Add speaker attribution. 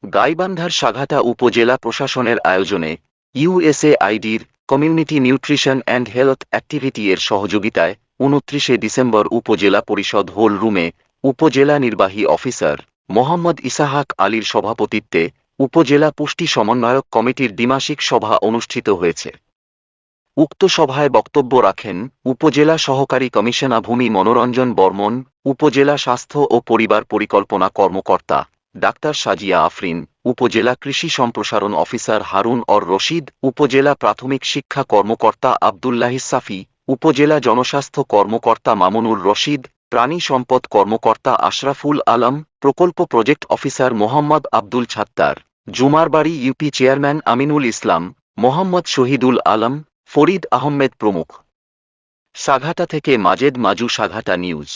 Speaker 1: গাইবান্ধার সাঘাটা উপজেলা প্রশাসনের আয়োজনে ইউএসএআইডির community nutrition and health activity এর সহযোগিতায় ২৯ ডিসেম্বর উপজেলা পরিষদ হোল রুমে উপজেলা নির্বাহী অফিসার মোহাম্মদ ইসাহাক আলীর সভাপতিত্বে উপজেলা পুষ্টি সমন্বয়ক কমিটির দ্বিমাসিক সভা অনুষ্ঠিত হয়েছে। উক্ত সভায় বক্তব্য রাখেন উপজেলা সহকারী কমিশনার ভূমি মনোরঞ্জন বর্মন, উপজেলা স্বাস্থ্য ও পরিবার পরিকল্পনা কর্মকর্তা ডাক্তার সাজিয়া আফরিন, উপজেলা কৃষি সম্প্রসারণ অফিসার হারুন অর রশিদ, উপজেলা প্রাথমিক শিক্ষা কর্মকর্তা আবদুল্লাহ সাফি, উপজেলা জনস্বাস্থ্য কর্মকর্তা মামুনুর রশিদ, প্রাণী সম্পদ কর্মকর্তা আশরাফুল আলম, প্রকল্প project officer Mohammad Abdul Sattar, Jumarbari UP chairman Aminul Islam, Mohammad Shahidul Alam, Farid Ahmed প্রমুখ। সাঘাটা থেকে মাজেদ মাজু, সাঘাটা নিউজ।